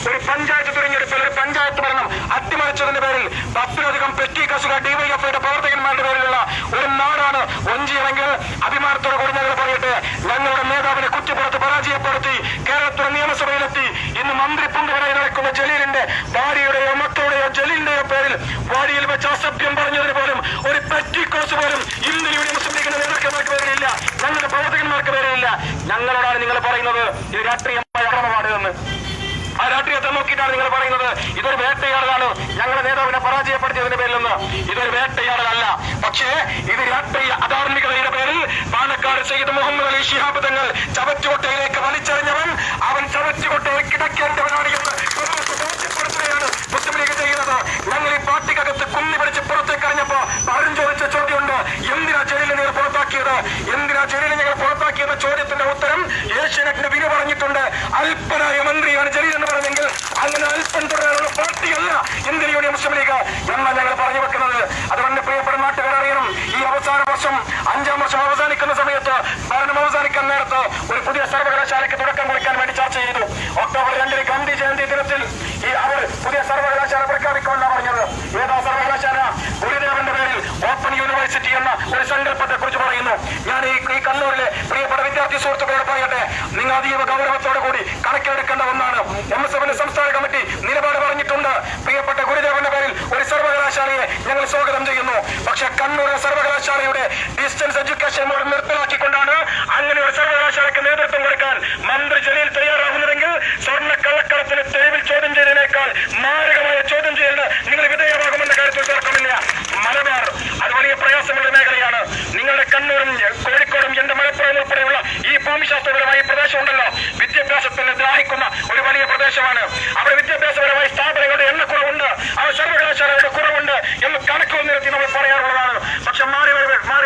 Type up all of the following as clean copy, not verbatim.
ഒരു പഞ്ചായത്ത് തിരഞ്ഞെടുപ്പിൽ ഒരു പഞ്ചായത്ത് ഭരണം അട്ടിമറിച്ചതിന്റെ പേരിൽ 10ലധികം പെറ്റി കസുക ഡിവൈഎഫ്ഐയുടെ പ്രവർത്തകന്മാരുടെ പേരിലുള്ള ഒരു നാടാണ് ഒഞ്ചിയെങ്കിൽ അഭിമാനത്തോടു കൂടി ഞങ്ങൾ പറയട്ടെ, ഞങ്ങളുടെ നേതാവിനെ കുറ്റിപ്പുറത്ത് പരാജയപ്പെടുത്തി കേരളത്തിലെ നിയമസഭയിലെത്തി ഇന്ന് മന്ത്രി പുണ്ടുകരായി നടക്കുന്ന ജലീലിന്റെ ഭാര്യയുടെയോ മക്കളുടെയോ ജലീലിന്റെയോ പേരിൽ വാടിയിൽ വെച്ച് അസഭ്യം പറഞ്ഞതിന് പോലും ഒരു പെറ്റി കോസ് പോലും ഇന്ത്യൻ യൂണിയൻ മുസ്ലിം ലീഗിന്റെ നേതാക്കന്മാർക്ക് പേരിലില്ല, ഞങ്ങളുടെ പ്രവർത്തകന്മാർക്ക് പേരിലില്ല. ഞങ്ങളോടാണ് നിങ്ങൾ പറയുന്നത് ഇത് രാഷ്ട്രീയമായ അക്രമമാണെന്ന്. ആ രാഷ്ട്രീയത്തെ നോക്കിയിട്ടാണ് നിങ്ങൾ പറയുന്നത് ഇതൊരു വേട്ടയാടലാണ്, ഞങ്ങളുടെ നേതാവിനെ പരാജയപ്പെടുത്തിയതിന്റെ പേരിൽ നിന്ന്. ഇതൊരു വേട്ടയാടലല്ല, പക്ഷേ ഇത് രാഷ്ട്രീയ അധാർമികതയുടെ പേരിൽ പാലക്കാട് സയ്യിദ് മുഹമ്മദ് അലി ശിഹാബ് തങ്ങൾ ചവറ്റുകൊട്ടയിലേക്ക് വലിച്ചെറിഞ്ഞവൻ അവൻ ചവറ്റുകൊട്ടയിൽ കിടക്കേണ്ടവനാണ് എന്ന് ബോധ്യപ്പെടുത്തുകയാണ് മുസ്ലിം ലീഗ് ചെയ്യുന്നത്. ഞങ്ങൾ ഈ പാർട്ടിക്കകത്ത് കുന്നി പിടിച്ച് പുറത്തേക്ക് അറിഞ്ഞപ്പോ പലരും ചോദിച്ച ചോദ്യമുണ്ട്, എന്തിനാ ജലീലിനെ നിങ്ങൾ പുറത്താക്കിയത്, എന്തിനാ ജലീലിനെ ഞങ്ങൾ പുറത്താക്കിയെന്ന ചോദ്യത്തിന്റെ ഉത്തരം ഏഷ്യാനെറ്റിന് വിനു പറഞ്ഞിട്ടുണ്ട്. അല്പനായ മന്ത്രിയാണ് ജലീൽ എന്ന് പറഞ്ഞെങ്കിൽ അങ്ങനെ അല്പം തുടരാനുള്ള പാർട്ടിയല്ല ഇന്ത്യൻ യൂണിയൻ മുസ്ലിം ലീഗ് എന്നാണ് ഞങ്ങൾ പറഞ്ഞു വെക്കുന്നത്. അതുകൊണ്ട് പ്രിയപ്പെട്ട നാട്ടുകാർ അറിയണം, ഈ അവസാന വർഷം 5ാം വർഷം അവസാനിക്കുന്ന സമയത്ത് ഭരണം അവസാനിക്കാൻ നേരത്ത് ഒരു പുതിയ സർവകലാശാലയ്ക്ക് തുടക്കം കുറിക്കാൻ വേണ്ടി ചർച്ച ചെയ്തു. ഒക്ടോബർ 2 ഗാന്ധി ജയന്തി ദിനത്തിൽ അവർ പുതിയ സർവകലാശാല പ്രഖ്യാപിക്കുമെന്നാണ് പറഞ്ഞത്. ഏതാ സർവകലാശാല? ഗുരുദേവന്റെ പേരിൽ ഓപ്പൺ യൂണിവേഴ്സിറ്റി എന്ന ഒരു സങ്കല്പത്തെ കുറിച്ച് പറയുന്നു. ഞാൻ ഈ കണ്ണൂരിലെ പ്രിയപ്പെട്ട വിദ്യാർത്ഥി സുഹൃത്തുക്കളോട് പറയട്ടെ, നിങ്ങൾ അതീവ ഗൗരവത്തോടു കൂടി കണക്കെടുക്കേണ്ട ഒന്നാണ്. MSFന്റെ സംസ്ഥാന കമ്മിറ്റി നിലപാട് പറഞ്ഞിട്ടുണ്ട്, പ്രിയപ്പെട്ട ഗുരുദേവന്റെ പേരിൽ ഒരു സർവകലാശാലയെ ഞങ്ങൾ സ്വാഗതം ചെയ്യുന്നു. പക്ഷെ കണ്ണൂരിലെ സർവകലാശാലയുടെ ഡിസ്റ്റൻസ് എഡ്യൂക്കേഷൻ മോഡൽ നിർത്തലാക്കിക്കൊണ്ടാണ് അങ്ങനെ ഒരു സർവകലാശാലയ്ക്ക് നേതൃത്വം കൊടുക്കാൻ മന്ത്രി ജലീൽ തയ്യാറാകുന്നതെങ്കിൽ സ്വർണ്ണ കള്ളക്കടത്തിന് തെരുവിൽ ചോദ്യം ചെയ്തതിനേക്കാൾ മാരകമായ ചോദ്യം ചെയ്യലിന് നിങ്ങൾ വിധേയമാകുമെന്ന കാര്യത്തിൽ തർക്കമില്ല. മലബാർ അത് വലിയ പ്രയാസമുള്ള മേഖലയാണ്. നിങ്ങളുടെ കണ്ണൂരും കോഴിക്കോടും എന്റെ മലപ്പുറം ഉൾപ്പെടെയുള്ള ഈ ഭൂമിശാസ്ത്രപരമായ പ്രദേശം ഉണ്ടല്ലോ, വിദ്യാഭ്യാസത്തിന് ദ്രാഹിക്കുന്ന ഒരു വലിയ പ്രദേശമാണ്. അവിടെ വിദ്യാഭ്യാസപരമായ സ്ഥാപനങ്ങളുടെ എണ്ണക്കുറവുണ്ട്, അവിടെ സർവകലാശാലയുടെ കുറവുണ്ട് എന്ന് കണക്കുകൾ നിരത്തി നമ്മൾ പറയാറുള്ളതാണ്. പക്ഷെ മാറി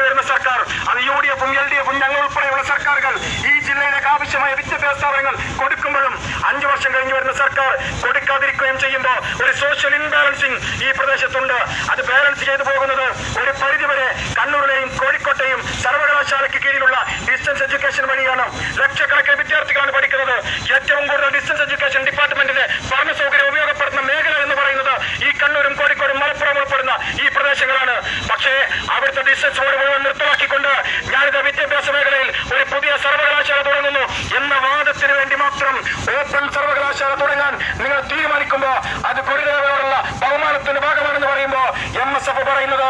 വരുന്ന സർക്കാർ, അത് UDF-ഉം LDF-ഉം ഞങ്ങൾ ഉൾപ്പെടെയുള്ള സർക്കാരുകൾ ഈ ജില്ലയിലേക്ക് ആവശ്യമായ വിദ്യാഭ്യാസ സ്ഥാപനങ്ങൾ കൊടുക്കുമ്പോഴും 5 വർഷം കഴിഞ്ഞു വരുന്ന സർക്കാർ കൊടുക്കാതിരിക്കുകയും ചെയ്യുമ്പോൾ ഒരു സോഷ്യൽ ഇൻബാലൻസിങ് ഈ പ്രദേശത്തുണ്ട്. അത് ബാലൻസ് ചെയ്തു പോകുന്നത് ഒരു പരിധിവരെ കണ്ണൂരിലെയും കോഴിക്കോട്ടെയും സർവകലാശാലയ്ക്ക് കീഴിലുള്ള ഡിസ്റ്റൻസ് എഡ്യൂക്കേഷൻ വഴിയാണ്. ലക്ഷക്കണക്കിന് വിദ്യാർത്ഥികളാണ് പഠിക്കുന്നത്. ഏറ്റവും കൂടുതൽ ഡിസ്റ്റൻസ് എഡ്യൂക്കേഷൻ ഡിപ്പാർട്ട്മെന്റിന്റെ പഠന സൗകര്യം ഉപയോഗപ്പെടുത്തുന്ന മേഖല എന്ന് പറയുന്നത് ഈ കണ്ണൂരും കോഴിക്കോടും മലപ്പുറം ഉൾപ്പെടുന്ന ഈ പ്രദേശങ്ങളാണ്. പക്ഷേ അവിടുത്തെ ഡിസ്റ്റൻസ് ബോർഡ് മുഴുവൻ നിർത്തലാക്കിക്കൊണ്ട് ഞാനിത് വിദ്യാഭ്യാസ മേഖലയിൽ ഒരു പുതിയ സർവകലാശാല തുടങ്ങുന്നു എന്ന വാദത്തിന് വേണ്ടി മാത്രം ഓപ്പൺ സർവകലാശാല തുടങ്ങാൻ നിങ്ങൾ തീരുമാനിക്കുമ്പോൾ അത് ഗുരുദേവനോടുള്ള ബഹുമാനത്തിന്റെ ഭാഗമാണെന്ന് പറയുമ്പോൾ MSF പറയുന്നത്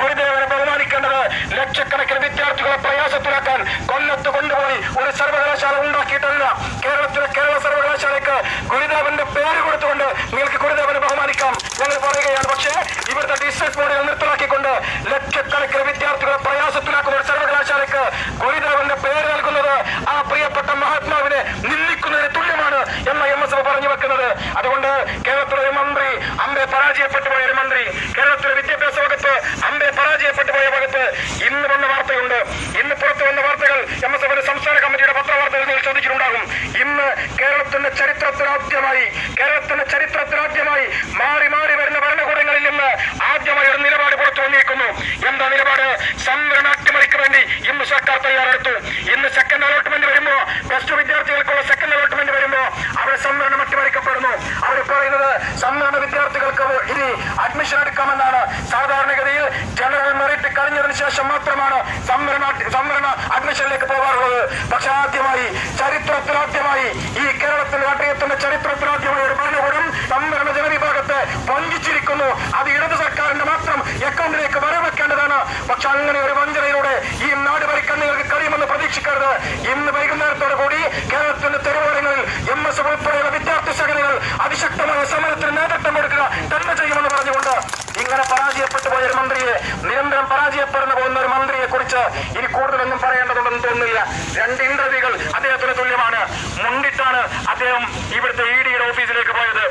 ഗുരുദേവനെ ബഹുമാനിക്കേണ്ടത് ലക്ഷക്കണക്കിന് വിദ്യാർത്ഥികളെ പ്രയാസത്തിലാക്കാൻ കൊല്ലത്ത് കൊണ്ടുപോയി ഒരു സർവകലാശാല ഉണ്ടാക്കിയിട്ടല്ല. കേരള സർവകലാശാലയ്ക്ക് ഗുരുദേവന്റെ പേര് കൊടുത്തുകൊണ്ട് നിങ്ങൾക്ക് ഗുരുദേവനെ ബഹുമാനിക്കാം ഞങ്ങൾ പറയുകയാണ്. പക്ഷേ ഇവിടുത്തെ ഡിസ്റ്റൻസ് ബോർഡുകൾ നിർത്തലാക്കിക്കൊണ്ട് ലക്ഷക്കണക്കിന് വിദ്യാർത്ഥികളെ പ്രയാസത്തിലാക്കുന്ന ഒരു സർവകലാശാലയ്ക്ക് ഗുരുദേവന്റെ പേര് നൽകുന്നത് ആ പ്രിയപ്പെട്ട മഹാത്മാവിനെ നിന്ദിക്കുന്നതിന് തുല്യമാണ് എന്ന MSF പറഞ്ഞു വെക്കുന്നത്. അതുകൊണ്ട് കേരളത്തിലെ ഒരു മന്ത്രി അമ്പെ പരാജയപ്പെട്ടു പോയ ഒരു മന്ത്രി, കേരളത്തിലെ വിദ്യാഭ്യാസ വകുപ്പ് അമ്പെ പരാജയപ്പെട്ടു പോയ വകുപ്പ് ഇന്ന് വന്ന വാർത്തയുണ്ട്. ഇന്ന് പുറത്തു വന്ന വാർത്തകൾ MSFന്റെ സംസ്ഥാന കമ്മിറ്റിയുടെ പത്രവാർത്തകൾ നിങ്ങൾ ശ്രദ്ധിച്ചിട്ടുണ്ടാകും. ഇന്ന് കേരളത്തിന്റെ ചരിത്രത്തിലാദ്യമായി മാറി വരുന്ന ഭരണകൂടങ്ങളിൽ നിന്ന് ആദ്യമായി ഒരു നിലപാട് പുറത്തു വന്നിരിക്കുന്നു. എന്താ നിലപാട്? സംവരണ അട്ടിമറിക്ക് വേണ്ടി ഇന്ന് സർക്കാർ തയ്യാറെടുത്തു. ഇന്ന് സെക്കൻഡ് അലോട്ട്മെന്റ് വരുമ്പോ, പ്ലസ് 2 വിദ്യാർത്ഥികൾക്കുള്ള സെക്കൻഡ് അലോട്ട്മെന്റ് വരുമ്പോ അവിടെ സംവരണം അട്ടിമറിക്കപ്പെടുന്നു. അവർ പറയുന്നത് സംവരണ വിദ്യാർത്ഥികൾക്ക് ഇനി അഡ്മിഷൻ എടുക്കാമെന്നാണ്. സാധാരണഗതിയിൽ ജനറൽ മെറിറ്റ് കഴിഞ്ഞതിന് ശേഷം മാത്രമാണ് സംവരണ അഡ്മിഷനിലേക്ക് പോകാറുള്ളത്. പക്ഷെ ചരിത്രത്തിലാദ്യമായി ഈ കേരളത്തിൽ രാഷ്ട്രീയത്തിന്റെ ചരിത്രത്തിലാദ്യമായി ഒരു ഭരണകൂടം സംവരണ ജനവിഭാഗത്തെ വഞ്ചിച്ചിരിക്കുന്നു. അത് ഇടത് സർക്കാരിന്റെ മാത്രം അക്കൗണ്ടിലേക്ക് വരവെക്കേണ്ടതാണ്. പക്ഷെ അങ്ങനെ ഒരു വഞ്ചനയിലൂടെ ഈ നാട് ഭരിക്കാൻ നിങ്ങൾക്ക് കഴിയുമെന്ന് പ്രതീക്ഷിക്കരുത്. ഇന്ന് വൈകുന്നേരത്തോടു കൂടി കേരളത്തിന്റെ തെരുവോരങ്ങളിൽ MSF ഉൾപ്പെടെയുള്ള വിദ്യാർത്ഥി സംഘടനകൾ അതിശക്തമായ സമരത്തിന് നേതൃത്വം കൊടുക്കുക തന്നെ ചെയ്യുമെന്ന് പറഞ്ഞുകൊണ്ട് ഇങ്ങനെ പരാജയപ്പെട്ടു പോയ ഒരു മന്ത്രിയെ, നിരന്തരം പരാജയപ്പെടുന്നു പോകുന്ന ഒരു മന്ത്രിയെ കുറിച്ച് ഇനി കൂടുതലൊന്നും പറയേണ്ടതുണ്ടെന്ന് തോന്നുന്നില്ല. 2 ഇന്റർവ്യൂകൾ അദ്ദേഹത്തിന് തുല്യമാണ്. മുണ്ടിട്ടാണ് അദ്ദേഹം ഇവിടുത്തെ EDയുടെ ഓഫീസിലേക്ക് പോയത്.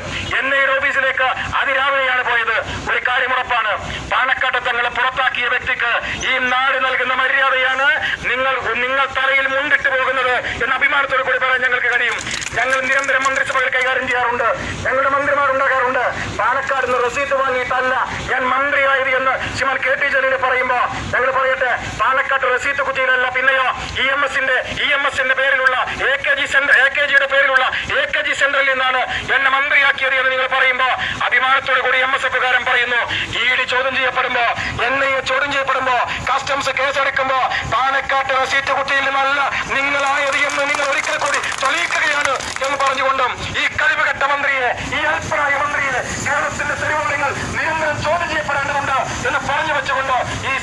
NIയുടെ ഓഫീസിലേക്ക് അതിരാവിലെയാണ് പോയത്. ഒരു കാര്യം ഉറപ്പാണ്, പാണക്കാട്ട് തങ്ങളെ പുറത്താക്കിയ വ്യക്തിക്ക് ഈ നാട് നൽകുന്ന മര്യാദയാണ് നിങ്ങൾ തലയിൽ മുണ്ടിട്ട് പോകുന്നത് എന്ന അഭിമാനത്തോടു കൂടി പറയാൻ ഞങ്ങൾക്ക് കഴിയും. ഞങ്ങൾ നിരന്തരം മന്ത്രിസഭകൾ കൈകാര്യം ചെയ്യാറുണ്ട്, ഞങ്ങളുടെ മന്ത്രിമാർ ഉണ്ടാകാറുണ്ട്. പാലക്കാട് നിന്ന് റസീറ്റ് വാങ്ങിയിട്ടല്ല ഞാൻ മന്ത്രിയായത് എന്ന് ശ്രീമാൻ KT ജലീൽ പറയുമ്പോ ഞങ്ങൾ പറയട്ടെ, പാലക്കാട് റസീറ്റ് കുറ്റിയിലല്ല, പിന്നെയോ EMSന്റെ പേരിലുള്ള AKGയുടെ പേരിലുള്ള AKG സെന്ററിൽ നിന്നാണ് എന്നെ മന്ത്രിയാക്കിയത് എന്ന് നിങ്ങൾ പറയുമ്പോ അഭിമാനത്തോടു കൂടി MSFകാരൻ പറയുന്നു. ED ചോദ്യം ചെയ്യപ്പെടുമ്പോ, NIA ചോദ്യം ചെയ്യപ്പെടുമ്പോ, കസ്റ്റംസ് കേസെടുക്കുമ്പോ പാലക്കാട്ട് റസീറ്റ് കുറ്റിയിൽ നിന്നല്ല നിങ്ങളായത് എന്ന് നിങ്ങൾ ഒരിക്കൽ കൂടി തെളിയിക്കുകയാണ് എന്ന് പറഞ്ഞുകൊണ്ടും ഈ കഴിവുകെട്ട മന്ത്രിയെ, ഈ അൽപ്പനായ മന്ത്രിയെ കേരളത്തിന്റെ തെരുവുകൾ നിരന്തരം ചോദ്യം ചെയ്യപ്പെടേണ്ടതുണ്ട് എന്ന് പറഞ്ഞു വെച്ചുകൊണ്ട് ഈ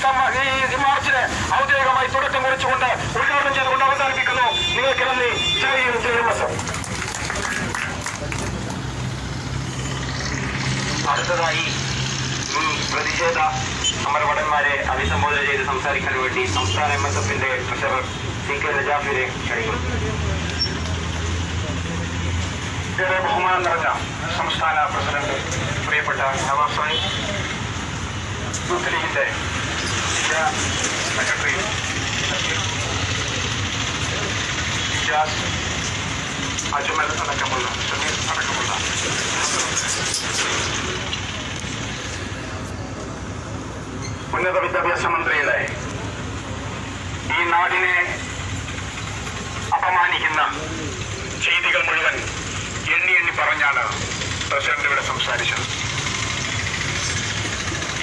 മാർച്ചിനെ ഔദ്യോഗികമായി തുടക്കം കുറിച്ചുകൊണ്ട് ഉദ്ഘാടനം ചെയ്തുകൊണ്ട് അവസാനിപ്പിക്കുന്നു. നിങ്ങൾക്ക് നന്ദി. ജയ് MS. അടുത്തതായി ഈ പ്രതിഷേധ സമരഭടന്മാരെ അഭിസംബോധന ചെയ്ത് സംസാരിക്കാൻ വേണ്ടി സംസ്ഥാന MSFന്റെ ട്രഷറർ CK നജാഫിനെ ക്ഷണിക്കുന്നു. ഏറെ ബഹുമാനം നിറഞ്ഞ സംസ്ഥാന പ്രസിഡന്റ് പ്രിയപ്പെട്ട നവാസ് സാഹിബ്, യൂത്ത് ലീഗിന്റെ ജില്ലാ സെക്രട്ടറി ഇജാസ്, അജ്മൽ അടക്കമുള്ള ഷമീർ അടക്കമുള്ള ഉന്നത വിദ്യാഭ്യാസ മന്ത്രിയുടെ ഈ നാടിനെ അപമാനിക്കുന്ന ചെയ്തികൾ മുഴുവൻ എണ്ണി പറഞ്ഞാണ് പ്രസിഡന്റ് ഇവിടെ സംസാരിച്ചത്.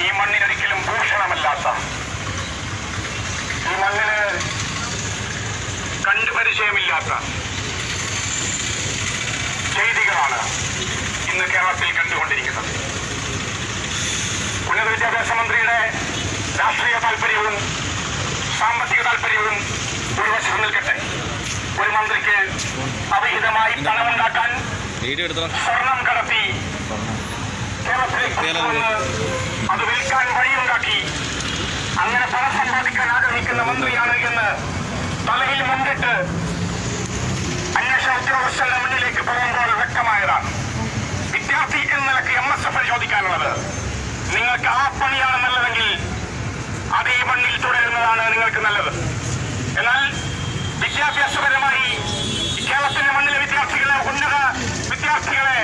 ഈ മണ്ണിനൊരിക്കലും ഭൂഷണമല്ലാത്ത, ഈ മണ്ണിന് കണ്ടുപരിചയമില്ലാത്ത ചെയ്തികളാണ് ഇന്ന് കേരളത്തിൽ കണ്ടുകൊണ്ടിരിക്കുന്നത്. ഉന്നത വിദ്യാഭ്യാസ മന്ത്രിയുടെ രാഷ്ട്രീയ താല്പര്യവും സാമ്പത്തിക താല്പര്യവും ഒരു വശത്ത് നിൽക്കട്ടെ. ഒരു മന്ത്രിക്ക് അവിഹിതമായി പണമുണ്ടാക്കാൻ സ്വർണം കടത്തി കേരളത്തിലേക്ക് അത് വിൽക്കാൻ വഴിയുണ്ടാക്കി അങ്ങനെ പണം സമ്പാദിക്കാൻ ആഗ്രഹിക്കുന്ന മന്ത്രിയാണ് എന്ന് തലയിൽ മുന്നിട്ട് അന്വേഷണ ഉദ്യോഗസ്ഥരുടെ മുന്നിലേക്ക് പോകുമ്പോൾ വ്യക്തമായതാണ്. വിദ്യാർത്ഥി എന്ന നിലയ്ക്ക് MSF ചോദിക്കാനുള്ളത്, നിങ്ങൾക്ക് ആ പണിയാണ് നല്ലതെങ്കിൽ അതേ മണ്ണിൽ തുടരുന്നതാണ് നിങ്ങൾക്ക് നല്ലത്. എന്നാൽ വിദ്യാഭ്യാസപരമായി കേരളത്തിന്റെ മണ്ണിലെ വിദ്യാർത്ഥികളെ, ഉന്നത വിദ്യാർത്ഥികളെ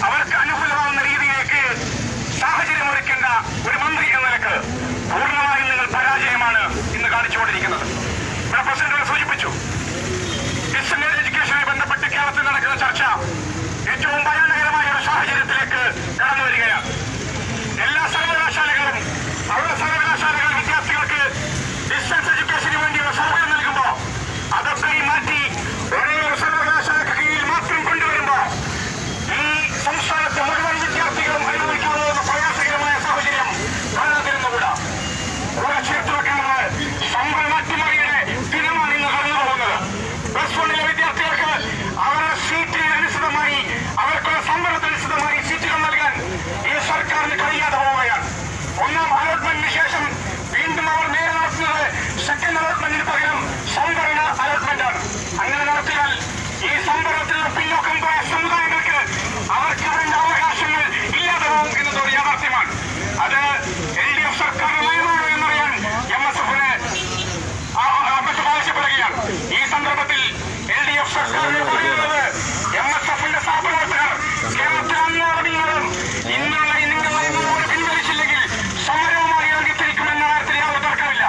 അവർക്ക് അനുകൂലമാകുന്ന രീതിയിലേക്ക് സാഹചര്യമൊരുക്കേണ്ട ഒരു മന്ത്രി എന്ന നിലക്ക് പൂർണ്ണമായും നിങ്ങൾ പരാജയമാണ് ഇന്ന് കാണിച്ചുകൊണ്ടിരിക്കുന്നത്. ഇവിടെ പ്രസിഡന്റ് സൂചിപ്പിച്ചു, ഡിസ്റ്റൻസ് എഡ്യൂക്കേഷനുമായി ബന്ധപ്പെട്ട് കേരളത്തിൽ നടക്കുന്ന ചർച്ച ഏറ്റവും ഭയാനകരമായ ഒരു സാഹചര്യത്തിലേക്ക് കടന്നു വരികയാണ്. എല്ലാ സർവകലാശാലകളും അവരുടെ സർവകലാശാലകൾ വിദ്യാർത്ഥികൾക്ക് ഡിസ്റ്റൻസ് എഡ്യൂക്കേഷന് വേണ്ടിയുള്ള സൗകര്യം നൽകുമ്പോൾ അതൊക്കെ മാറ്റി ഒരേ ഒരു സർവകലാശാലയ്ക്ക് കീഴിൽ മാത്രം കൊണ്ടുവരുമ്പോ ഈ സംസ്ഥാനത്തെ മുഴുവൻ വിദ്യാർത്ഥികളും അനുഭവിക്കാവുന്ന പ്രയാസകരമായ സാഹചര്യം കാണാതിരുന്നുകൂടാ. കൂടെ ചേർത്ത് വെക്കുന്നത് സംഭവ അട്ടിമറിയുടെ ദിനമാണ് ഇന്ന് കടന്നു പോകുന്നത്. +1 വിദ്യാർത്ഥികൾക്ക് അവരുടെ സീറ്റിന് അനുസൃതമായി, അവർക്കുള്ള സംവരണത്തിനനുസൃതമായി സീറ്റുകൾ നൽകാൻ ഈ സർക്കാരിന് കഴിയാതെ പോവുകയാണ്. ഒന്നാം അലോട്ട്മെന്റിന് ശേഷം വീണ്ടും അവർ നേരെ നടത്തുന്നത് സെക്കൻഡ് അലോട്ട്മെന്റിന് പകരം സംവരണ അലോട്ട്മെന്റാണ്. അങ്ങനെ നടത്തിയാൽ ഈ സംവരണത്തിലുള്ള പിന്നോക്കം പോയ സമുദായങ്ങൾക്ക് അവർക്ക് അവരുടെ അവകാശങ്ങൾ ഇല്ലാതെ പോകും എന്നതൊരു യാഥാർത്ഥ്യമാണ്. അത് LDF സർക്കാരിന്റെ നയമാണോ എന്നറിയാൻ MSF ആവശ്യപ്പെടുകയാണ്. ഈ സന്ദർഭത്തിൽ LDF സർക്കാരിനെ പറയുന്നത്, MSFന്റെ സഹപ്രവർത്തകർ കേരളത്തിൽ അങ്ങോട്ടും ഇന്നുള്ള നിങ്ങളെ പിൻവലിച്ചില്ലെങ്കിൽ സമരവുമായി ഇറങ്ങിത്തിരിക്കുമെന്ന കാര്യത്തിൽ യാതൊരു തർക്കമില്ല.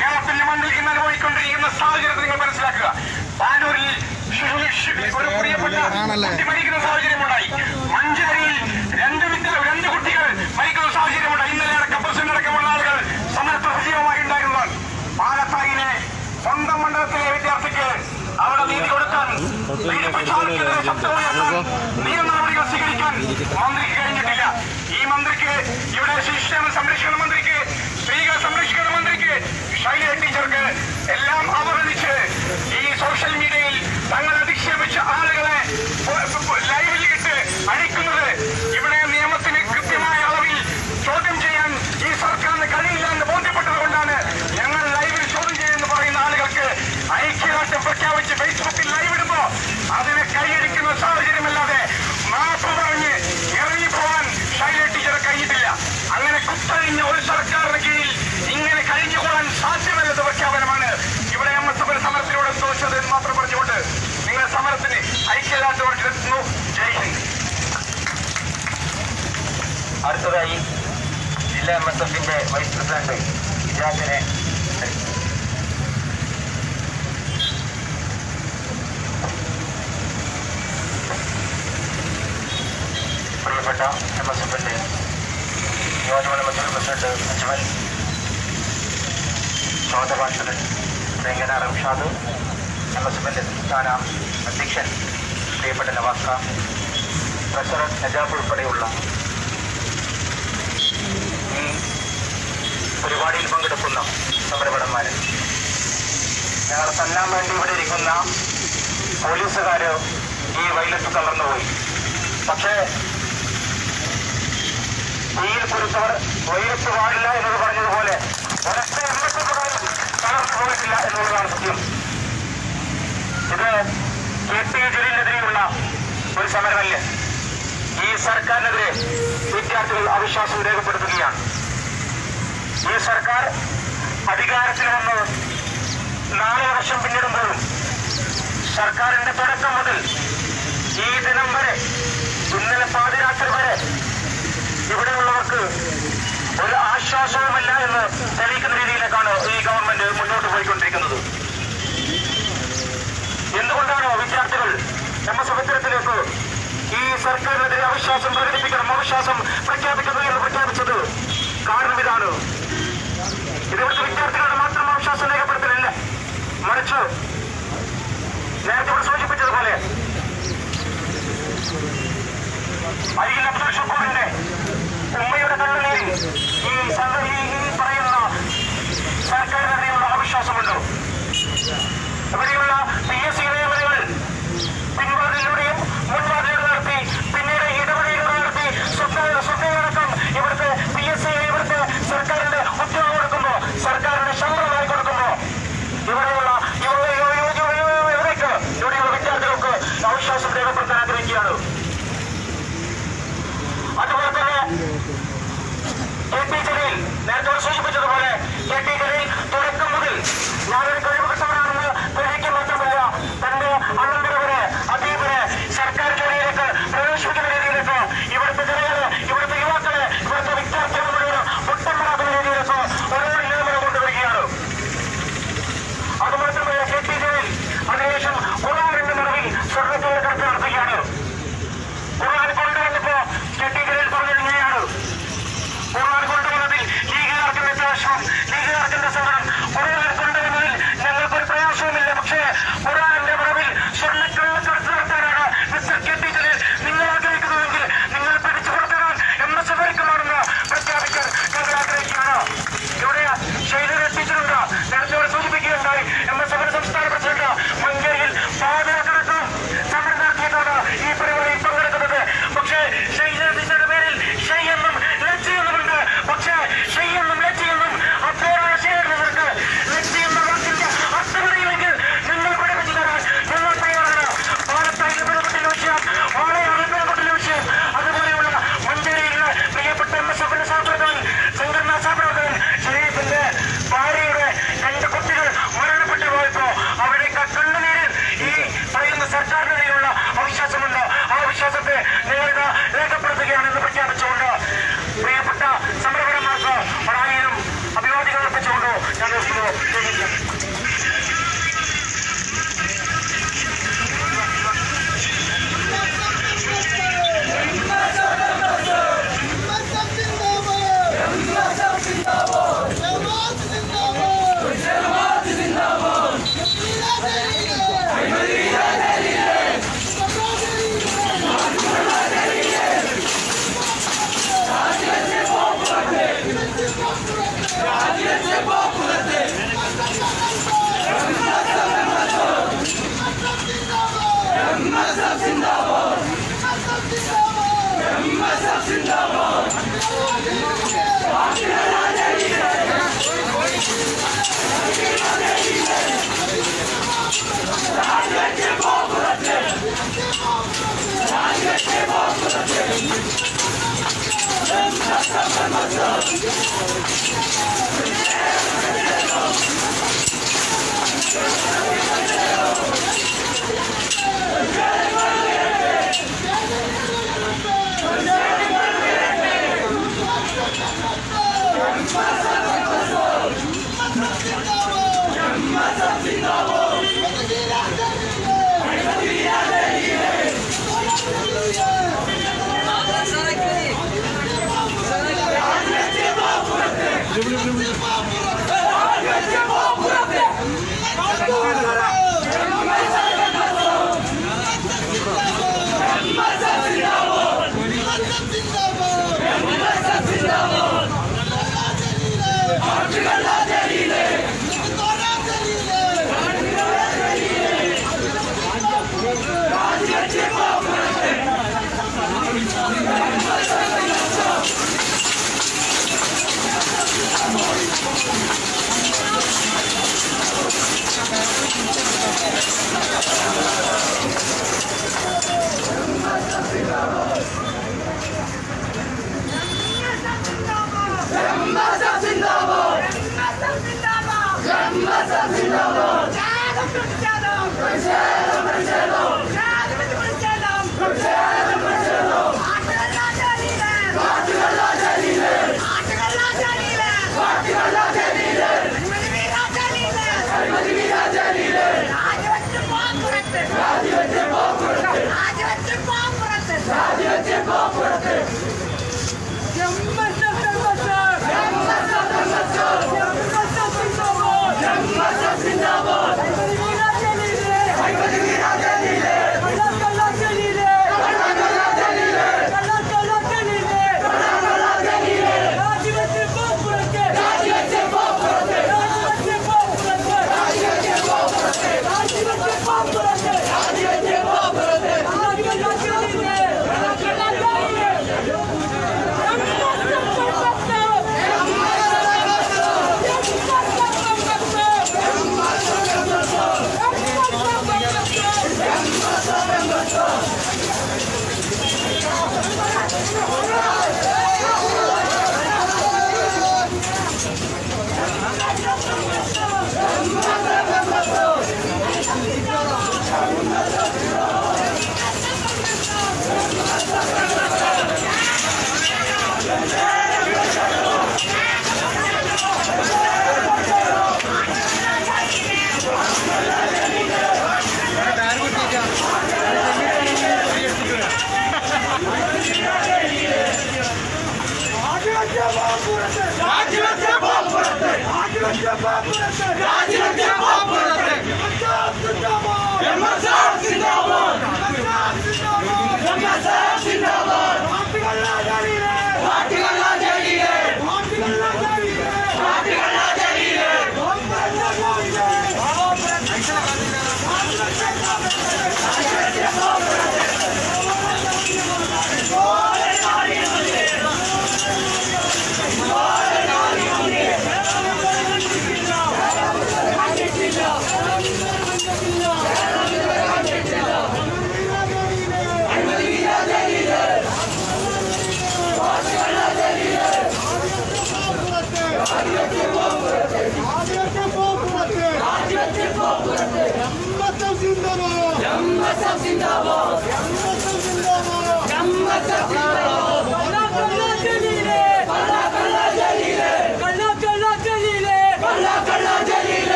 കേരളത്തിന്റെ മണ്ണിൽ ഇന്ന് അനുഭവിക്കൊണ്ടിരിക്കുന്ന സാഹചര്യത്തിൽ നിങ്ങൾ മനസ്സിലാക്കുക. ബാനൂരിൽ ഒരു പ്രിയപ്പെട്ട കുട്ടി മരിക്കുന്ന സാഹചര്യമുണ്ടായി. മഞ്ചേരിയിൽ രണ്ട് കുട്ടികൾ മരിക്കുന്ന സാഹചര്യമുണ്ടായി. ഇന്നലെ അടക്കം പ്രസിഡന്റ് അടക്കമുള്ള ആളുകൾ സമരത്തിൽ സജീവമായി ഉണ്ടായിരുന്നതാണ്. പാലത്തായിലെ സ്വന്തം മണ്ഡലത്തിലെ വിദ്യാർത്ഥിക്ക് അവിടെ നീതി കൊടുക്കാൻ, നിയമ നടപടികൾ സ്വീകരിക്കാൻ മന്ത്രിക്ക് കഴിഞ്ഞിട്ടില്ല. ഈ മന്ത്രിക്ക്, ഇവിടെ ശിശുക്ഷേമ സംരക്ഷണ മന്ത്രിക്ക്, സ്ത്രീകൾ സംരക്ഷിക്കുന്ന മന്ത്രിക്ക്, ശൈലജ ടീച്ചർക്ക് എല്ലാം അവഗണിച്ച് ഈ സോഷ്യൽ മീഡിയയിൽ തങ്ങൾ അധിക്ഷേപിച്ച ആളുകളെ ലൈവിൽ ഇട്ട് അഴിക്കുന്നത്, ഇവിടെ നിയമത്തിന് കൃത്യമായ അളവിൽ ചോദ്യം ചെയ്യാൻ ഈ സർക്കാരിന് കഴിയില്ല എന്ന് ബോധ്യപ്പെട്ടത് കൊണ്ടാണ് ഞങ്ങൾ ലൈവിൽ ചോദ്യം ചെയ്യുമെന്ന് പറയുന്ന ആളുകൾക്ക് ഐക്യദാർഢ്യം പ്രഖ്യാപിച്ച് ഫേസ്ബുക്കിൽ ലൈവ് ഇടുമ്പോ അതിനെ കൈയടിക്കുന്ന സാഹചര്യമല്ലാതെ മാപ്പ് പറഞ്ഞ് ഇറങ്ങിപ്പോവാൻ ശൈലജ ടീച്ചറെ കഴിഞ്ഞിട്ടില്ല. അടുത്തതായി ജില്ലാ MSFന്റെ വൈസ് പ്രസിഡന്റ് ഇജാസിനെ പ്രിയപ്പെട്ട MSFന്റെ നിയോജകമണ്ഡല മണ്ഡലം പ്രസിഡന്റ് അജ്മൽ, സ്വാഗതഭാഷകൻ വെങ്കന റംഷാദ്, MSFന്റെ സംസ്ഥാന അധ്യക്ഷൻ പ്രിയപ്പെട്ട നവാസ്ക, ട്രഷറർ നജാഫ് ഉൾപ്പെടെയുള്ള ഈ പരിപാടിയിൽ പങ്കെടുക്കുന്ന സമരഭടന്മാർ, ഞങ്ങൾ തല്ലാൻ വേണ്ടി ഇവിടെ ഇരിക്കുന്ന പോലീസുകാർ ഈ വയലത്ത് തളർന്നുപോയി. പക്ഷേ തീയിൽ കുറിച്ചവർ വയലത്ത് പാടില്ല എന്നത് പറഞ്ഞതുപോലെ ഒരൊറ്റ എണ്ണത്തുകാരും തളർന്നു പോയിട്ടില്ല എന്നുള്ളതാണ് സത്യം. ഇത് KP ജലീലിനെതിരെയുള്ള ഒരു സമരമല്ല. ഈ സർക്കാരിനെതിരെ വിദ്യാർത്ഥികൾ അവിശ്വാസം രേഖപ്പെടുത്തുകയാണ്. ഈ സർക്കാർ അധികാരത്തിൽ വന്ന് 4 വർഷം പിന്നിടുമ്പോഴും സർക്കാരിന്റെ തുടക്കം മുതൽ ഈ ദിനം വരെ, ഇന്നലെ പാതിരാത്രി വരെ ഇവിടെയുള്ളവർക്ക് ഒരു ആശ്വാസവുമില്ല എന്ന് തെളിയിക്കുന്ന രീതിയിലേക്കാണ് ഈ ഗവൺമെന്റ് മുന്നോട്ട് പോയിക്കൊണ്ടിരിക്കുന്നത്. എന്തുകൊണ്ടാണോ വിദ്യാർത്ഥികൾ MSF ഇത്തരത്തിലേക്ക് ഈ സർക്കാരിനെതിരെ അവിശ്വാസം പ്രകടിപ്പിക്കണം, അവിശ്വാസം പ്രഖ്യാപിക്കുന്നു എന്ന് പ്രഖ്യാപിച്ചത്? കാരണം ഇതാണ്. ഇവിടുത്തെ വിദ്യാർത്ഥികളുടെ മാത്രം അവിശ്വാസം രേഖപ്പെടുത്തലില്ല, മറിച്ച് നേരത്തെ ഇവിടെ സൂചിപ്പിച്ചതുപോലെ അരികിൽ അബ്ദുൽ ഷുക്കൂറിന്റെ ഉമ്മയുടെ കണ്ണുനീരിൽ ഈ പറയുന്ന സർക്കാരിനെതിരെയുള്ള അവിശ്വാസമുണ്ടോ? ഇവിടെയുള്ള PSC നിയമനങ്ങൾ പിൻവാതിലൂടെയും മുൻവാതിലൂടെ നടത്തി, പിന്നീട് ഇടപെടലുകൾ നടത്തി, സ്വപ്നയടക്കം ഇവിടുത്തെ PSC ഇവിടുത്തെ സർക്കാരിന്റെ ഉദ്യോഗം കൊടുക്കുമ്പോ, സർക്കാരിന്റെ ശമ്പളമായി കൊടുക്കുമ്പോ ഇവിടെയുള്ള വിദ്യാർത്ഥികൾക്ക് അവിശ്വാസം രേഖപ്പെടുത്താൻ ആഗ്രഹിക്കുകയാണ്. അതുപോലെ തന്നെ KP ജലീൽ നേരത്തെ സൂചിപ്പിച്ചതുപോലെ KP ജലീൽ തുടക്കം മുതൽ ഞാനൊരു കഴിവുകെട്ടവനാണെന്ന് തെളിയിക്കാൻ മാത്രമല്ല, തന്റെ അനന്തരവരെ അധീപരെ സർക്കാർ ജോലിയിലേക്ക് പ്രവേശിക്കുന്ന രീതിയിലേക്ക് ഇവിടുത്തെ ജനങ്ങളെ, ഇവിടുത്തെ യുവാക്കളെ, ഇവിടുത്തെ വിദ്യാർത്ഥികൾ മുഴുവൻ പൊട്ടന്മാരാക്കുന്ന രീതിയിലേക്ക് ഓരോ നിയമനം കൊണ്ടുവരികയാണ്. അതുമാത്രമല്ല, KP ജലീൽ അതിനുശേഷം ഖുർആനിന്റെ മറവിൽ സ്വർണ്ണത്തിന്റെ ചർച്ച നടത്തുകയാണ്. ഖുർആൻ കൊണ്ടുവന്നപ്പോ KP ജലീൽ പറഞ്ഞിരിക്കുകയാണ്, ഖുർആൻ കൊണ്ടുവന്നതിൽ ലീഗുകാർക്ക് വ്യത്യാസം, ലീഗുകാർക്കെന്റെ സങ്കടം, ഖുർആൻ കൊണ്ടുവന്നതിൽ ഞങ്ങൾക്കൊരു പ്രയാസവുമില്ല. പക്ഷേ ഖുർആന്റെ മറവിൽ സ്വർണ്ണക്കുള്ള ചർച്ച നടത്താനാണ് മിസ്റ്റർ KP ജലീൽ നിങ്ങൾ ആഗ്രഹിക്കുന്നതെങ്കിൽ നിങ്ങൾ പിടിച്ചു കൊടുക്കാൻ MSF ഒരുക്കമാണെന്ന് പ്രഖ്യാപിക്കാൻ ഞങ്ങൾ ആഗ്രഹിക്കുകയാണ്. ഇവിടെ ശൈലജ ടീച്ചറുണ്ട്, നേരത്തെ സൂചിപ്പിക്കുകയുണ്ടായി. MSF സംസ്ഥാന പ്രസിഡന്റ് മഞ്ചേരിയിൽ പാതയാക്കടക്കം സമരം നടത്തിയിട്ടാണ് ഈ പരിപാടിയിൽ പങ്കെടുക്കുന്നത്. പക്ഷേ ശൈലജ ടീച്ചറുടെ പേരിൽ ഷെയ്യെന്നും ലജ്ജയെന്നുമുണ്ട്. പക്ഷേ ഷെയ്യെന്നും ലജ്ജയെന്നും അപ്പോഴാണ് ശേഖരണവർക്ക് ലജ്ജയെന്ന വാക്കിന്റെ അർത്ഥമറിയില്ലെങ്കിൽ നിങ്ങൾ പഠിപ്പിച്ചു തരാൻ ഞങ്ങൾ തയ്യാറാണ്. പാലത്തായിലെ ബന്ധപ്പെട്ട വിഷയം, വാളയാറിൽ ബന്ധപ്പെട്ട വിഷയം, അതുപോലെയുള്ള മഞ്ചേരിയിലെ പ്രിയപ്പെട്ട MSFന്റെ സഹപ്രവർത്തകൻ, സംഘടനാ സഹപ്രവർത്തകൻ ഷരീഫിന്റെ ഭാര്യയുടെ 2 കുട്ടികൾ മരണപ്പെട്ടു പോയപ്പോ അവരുടെ കണ്ണുനീരിൽ ഈ പറയുന്ന സർക്കാരിനെതിരെയുള്ള അവിശ്വാസമുണ്ട്. ആ വിശ്വാസത്തെ നിങ്ങളിത് രേഖപ്പെടുത്തുകയാണെന്ന് പ്രഖ്യാപിച്ചുകൊണ്ട് പ്രിയപ്പെട്ട സമരപരന്മാർക്ക് 1000 അഭിവാദ്യങ്ങൾ അർപ്പിച്ചുകൊണ്ട് ഞാൻ നിർത്തുന്നു.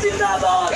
Zindabad!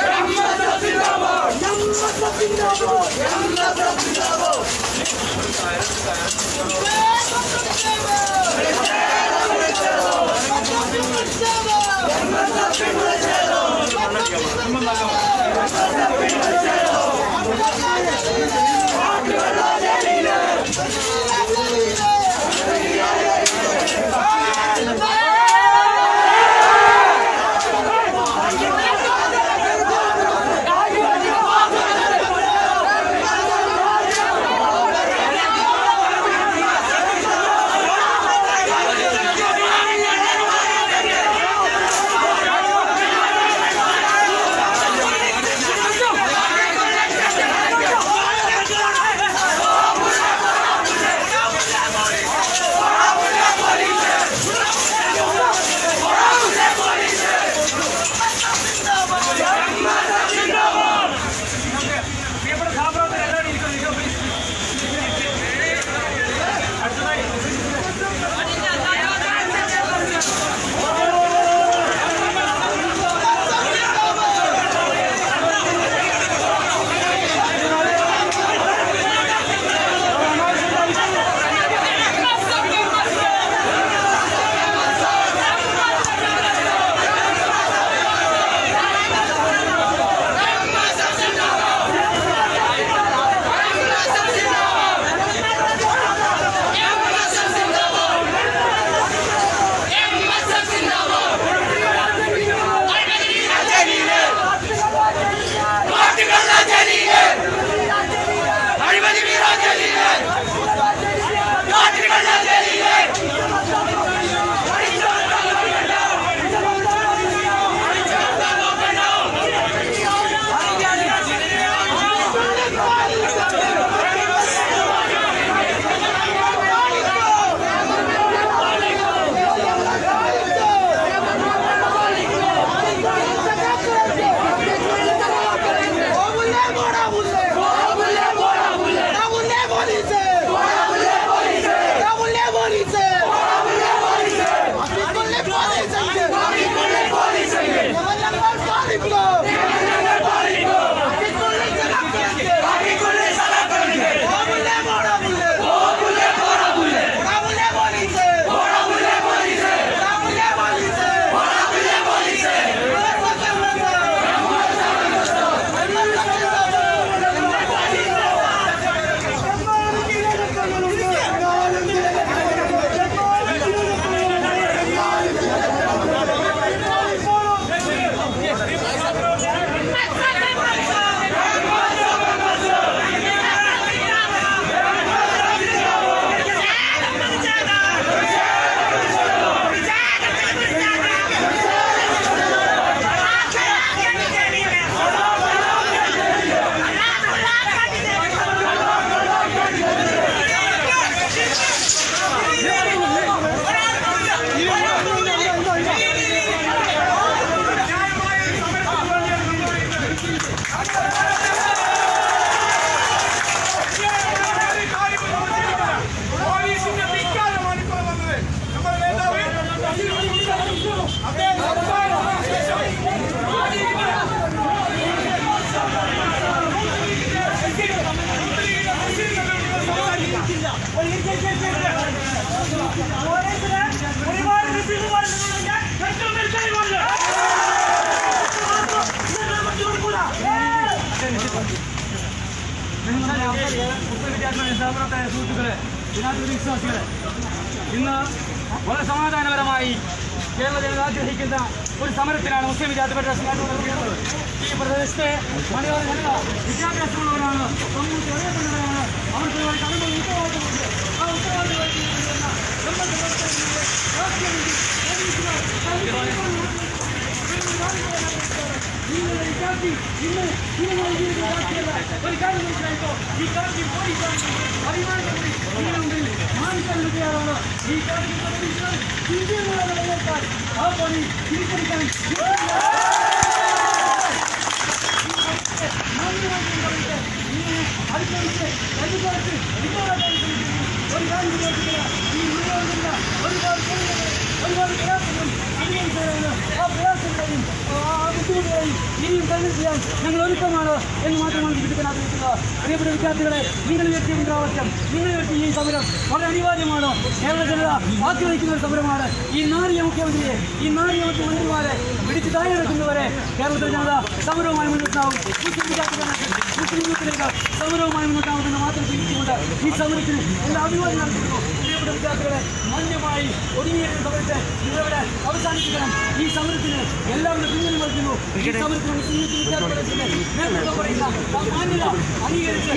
സുഹൃത്തുക്കളെ, ദിനാചരണ വിശ്വാസികളെ, ഇന്ന് വളരെ സമാധാനപരമായി കേരള ജനത ആഗ്രഹിക്കുന്ന ഒരു സമരത്തിലാണ് മുസ്ലിം വിദ്യാർത്ഥി ഫെഡറേഷൻ നടത്തുന്നത്. ഈ പ്രദേശത്തെ മലയാള ജനത വിദ്യാഭ്യാസമുള്ളവരാണ്, സമൂഹത്തിൽ അറിയപ്പെടുന്നവരാണ്. അവർക്ക് ഒരു കടമ ഉത്തരവാദിത്തമുണ്ട്. ആ ഉത്തരവാദിത്തം ഒരു കാര്യം മനസ്സിലായിട്ടോ, ഈ കാര്യം പോലീസാണ് അഭിമാനത്തിൽ മാനിക്കാനുള്ളതാണ്. ഈ കാര്യം ആ പോലീസ് തിരിച്ചടിക്കാൻ അനുസരിച്ച് ഒരു കാര്യം ഈ ഒരുപാട് പ്രയാസങ്ങളും ആ പ്രയാസങ്ങൾ ബുദ്ധിമുട്ടുകളെയും ഇനിയും തരണം ചെയ്യാൻ ഞങ്ങൾ ഒരുക്കമാണ് എന്ന് മാത്രമാണ് സൂചിപ്പിക്കാൻ ആഗ്രഹിക്കുന്നത്. പ്രിയപ്പെട്ട വിദ്യാർത്ഥികളെ, നിങ്ങൾ ഉയർത്തിയ മുദ്രാവാക്യം, നിങ്ങൾ ഉയർത്തിയ ഈ സമരം വളരെ അനിവാര്യമാണ്. കേരള ജനത ആഗ്രഹിക്കുന്ന ഒരു സമരമാണ്. ഈ നാടിയ മുഖ്യമന്ത്രിയെ, ഈ നാടിയ മുഖ്യമന്ത്രിമാരെ പിടിച്ചു താഴെ വെക്കുന്നവരെ കേരളത്തിലെ ജനത സമരവുമായി മുന്നോട്ടാവും. മുസ്ലിം വിദ്യാർത്ഥികൾക്ക് മുസ്ലിം യൂത്തിലേക്ക് സമരവുമായി മുന്നോട്ടാവുമെന്ന് മാത്രം ചിന്തിച്ചുകൊണ്ട് ഈ സമരത്തിന് എല്ലാ അഭിവാദ്യം നടത്തുന്നു. പ്രിയപ്പെട്ട വിദ്യാർത്ഥികളെ, മാന്യമായി ഒതുങ്ങിയ സമരത്തെ നിങ്ങളിവിടെ അവസാനിപ്പിക്കണം. ഈ സമരത്തിന് എല്ലാവരും പിന്തുണ നൽകുന്നു. ഈ സമരത്തിന് മുസ്ലിം യൂത്ത് വിദ്യാർത്ഥികളുടെ നേതൃത്വം പറയുന്ന മാന്യത അംഗീകരിച്ച്